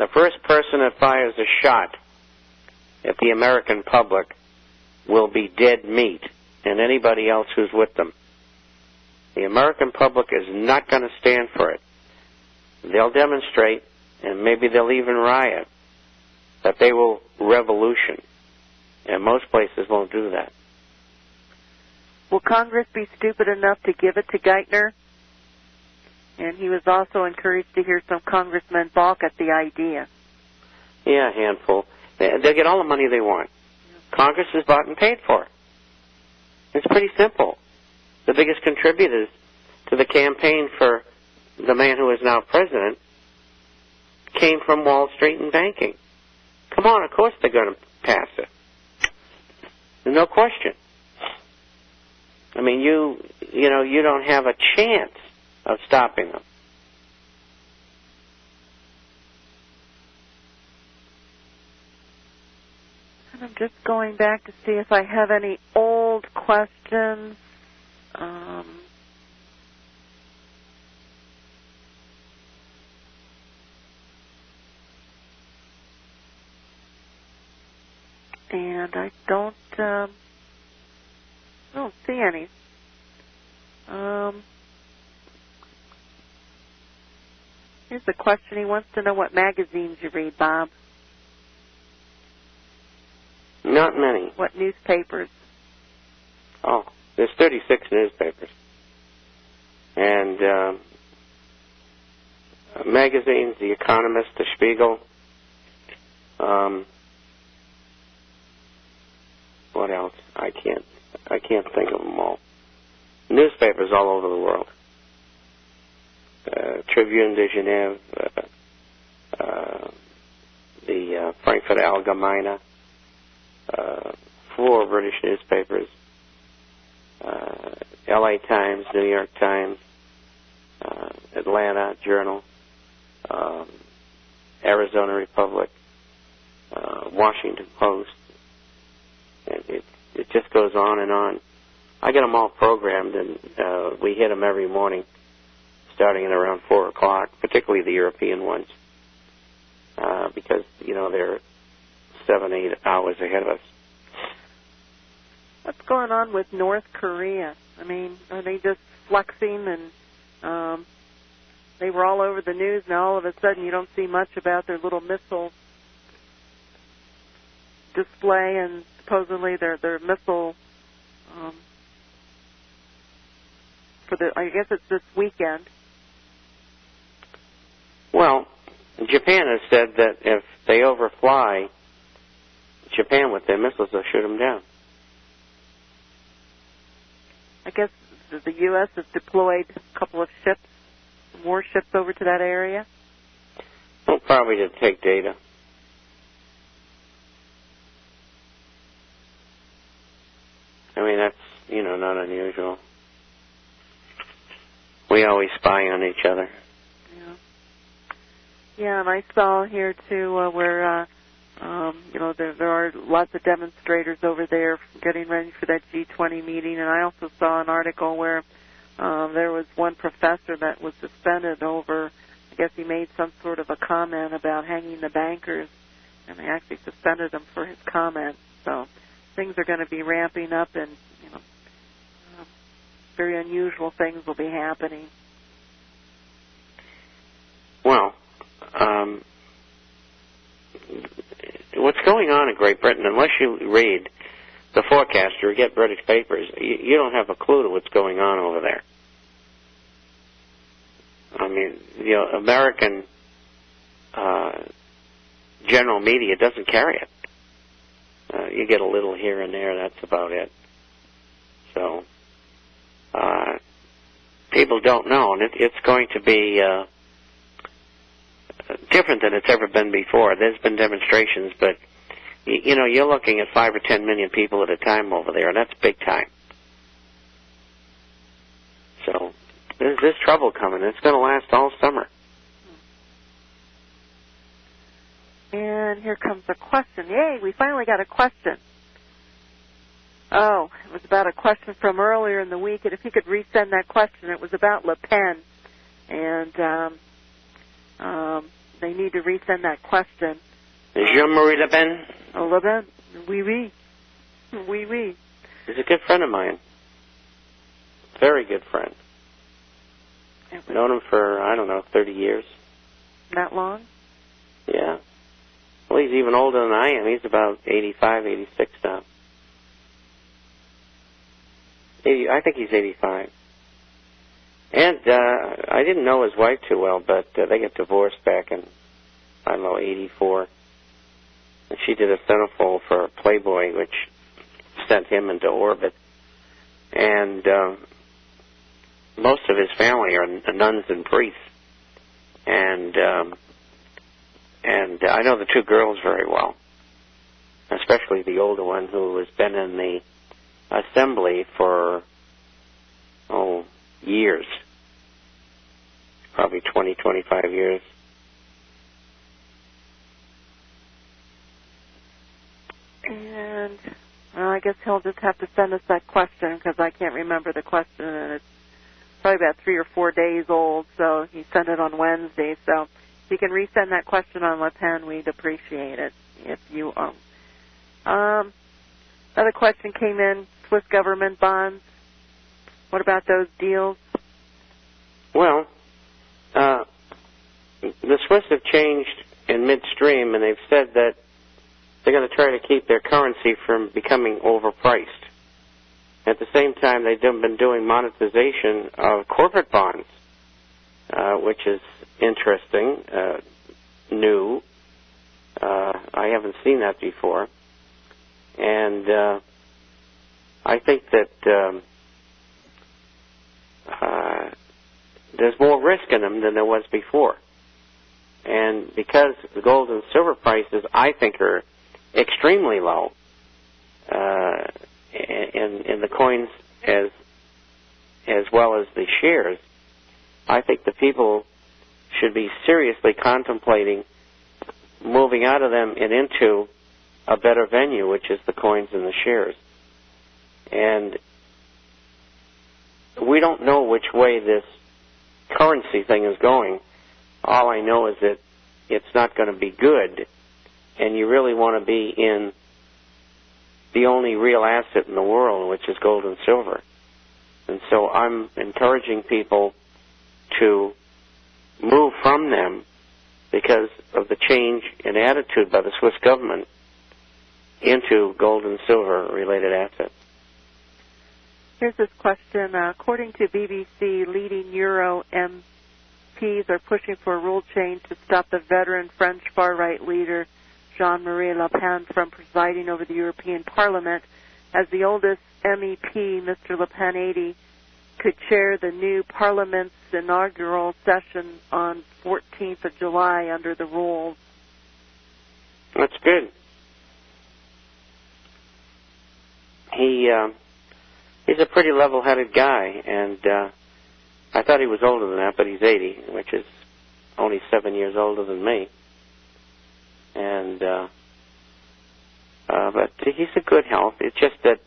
The first person that fires a shot at the American public will be dead meat, and anybody else who's with them. The American public is not going to stand for it. They'll demonstrate, and maybe they'll even riot, but they will revolution. And most places won't do that. Will Congress be stupid enough to give it to Geithner? And he was also encouraged to hear some congressmen balk at the idea. Yeah, a handful. They'll get all the money they want. Congress is bought and paid for. It's pretty simple. The biggest contributors to the campaign for the man who is now president came from Wall Street and banking. Come on, of course they're going to pass it. There's no question. I mean, you don't have a chance of stopping them. And I'm just going back to see if I have any old questions. And I don't see any. Here's the question. He wants to know what magazines you read, Bob. Not many. What newspapers? Oh, there's 36 newspapers. And magazines, The Economist, The Spiegel. What else? I can't think of them all. Newspapers all over the world. Tribune de Genève, the Frankfurt Allgemeine, 4 British newspapers, LA Times, New York Times, Atlanta Journal, Arizona Republic, Washington Post. It just goes on and on. I get them all programmed, and we hit them every morning, starting at around 4 o'clock, particularly the European ones, because, they're 7-8 hours ahead of us. What's going on with North Korea? I mean, are they just flexing and they were all over the news, now all of a sudden you don't see much about their little missile display and supposedly their missile I guess it's this weekend. Well, Japan has said that if they overfly Japan with their missiles, they'll shoot them down. I guess the U.S. has deployed a couple of ships, warships over to that area. Well, probably to take data. I mean, that's, not unusual. We always spy on each other. Yeah, and I saw here, too, where, there are lots of demonstrators over there getting ready for that G20 meeting, and I also saw an article where there was one professor that was suspended over, I guess he made some sort of a comment about hanging the bankers, and they actually suspended him for his comment. So things are going to be ramping up, and, very unusual things will be happening. Well, what's going on in Great Britain, unless you read the forecast or get British papers, you don't have a clue to what's going on over there. I mean, American general media doesn't carry it. You get a little here and there, that's about it. So, people don't know, and it's going to be different than it's ever been before. There's been demonstrations, but, you're looking at 5 or 10 million people at a time over there, and that's big time. So, there's trouble coming. It's going to last all summer. And here comes a question. Yay, we finally got a question. Oh, it was about a question from earlier in the week, and if you could resend that question, it was about Le Pen. And they need to resend that question. Jean-Marie Le Pen? Oh, Le Pen. Oui, oui. Oui, oui. He's a good friend of mine. Very good friend. Known him for, 30 years. That long? Yeah. Well, he's even older than I am. He's about 85, 86 now. I think he's 85. And I didn't know his wife too well, but they got divorced back in, 84. And she did a centerfold for Playboy, which sent him into orbit. And most of his family are nuns and priests. And I know the two girls very well, especially the older one who has been in the assembly for, years. Probably 20, 25 years. And I guess he'll just have to send us that question because I can't remember the question, and it's probably about 3 or 4 days old, so he sent it on Wednesday. So if you can resend that question on Le Pen, we'd appreciate it if you Another question came in, Swiss government bonds. What about those deals? Well, the Swiss have changed in midstream, and they've said that they're going to try to keep their currency from becoming overpriced. At the same time, they've been doing monetization of corporate bonds, which is interesting, new. I haven't seen that before. And I think that there's more risk in them than there was before. And because the gold and silver prices, I think, are extremely low in the coins as well as the shares, I think the people should be seriously contemplating moving out of them and into a better venue, which is the coins and the shares. And we don't know which way this currency thing is going. All I know is that it's not going to be good, and you really want to be in the only real asset in the world, which is gold and silver. And so I'm encouraging people to move from them because of the change in attitude by the Swiss government into gold and silver related assets. Here's this question. According to BBC, leading Euro MPs are pushing for a rule change to stop the veteran French far-right leader Jean-Marie Le Pen from presiding over the European Parliament. As the oldest MEP, Mr. Le Pen, 80, could chair the new Parliament's inaugural session on 14th of July under the rules. That's good. He's a pretty level-headed guy, and I thought he was older than that, but he's 80, which is only 7 years older than me. And but he's in good health. It's just that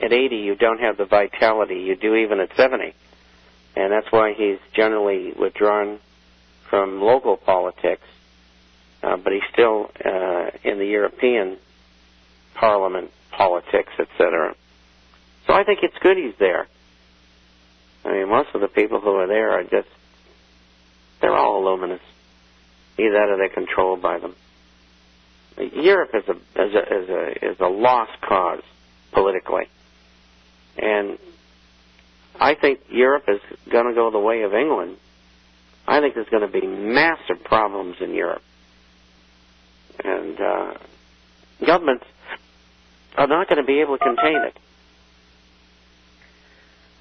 at 80 you don't have the vitality you do even at 70, and that's why he's generally withdrawn from local politics. But he's still in the European Parliament politics, etc. So I think it's good he's there. I mean, most of the people who are there are just, they're all illuminists. Either that or they're controlled by them. Europe is a lost cause politically. And I think Europe is going to go the way of England. I think there's going to be massive problems in Europe. And governments are not going to be able to contain it.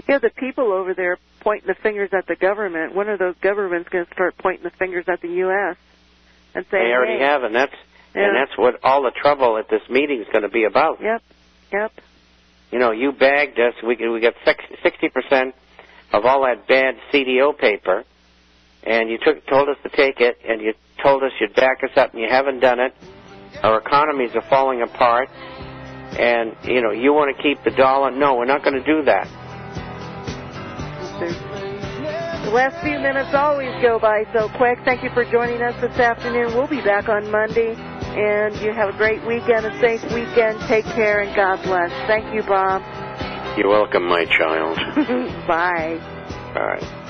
Yeah, the people over there pointing the fingers at the government. When are those governments going to start pointing the fingers at the U.S. and saying, they already have, and that's what all the trouble at this meeting is going to be about. Yep. You know, you bagged us. We got 60% of all that bad CDO paper, and you told us to take it, and you told us you'd back us up, and you haven't done it. Our economies are falling apart, and, you want to keep the dollar. No, we're not going to do that. last few minutes always go by so quick. Thank you for joining us this afternoon. We'll be back on Monday, and you have a great weekend, a safe weekend. Take care, and God bless. Thank you, Bob. You're welcome, my child. Bye. All right.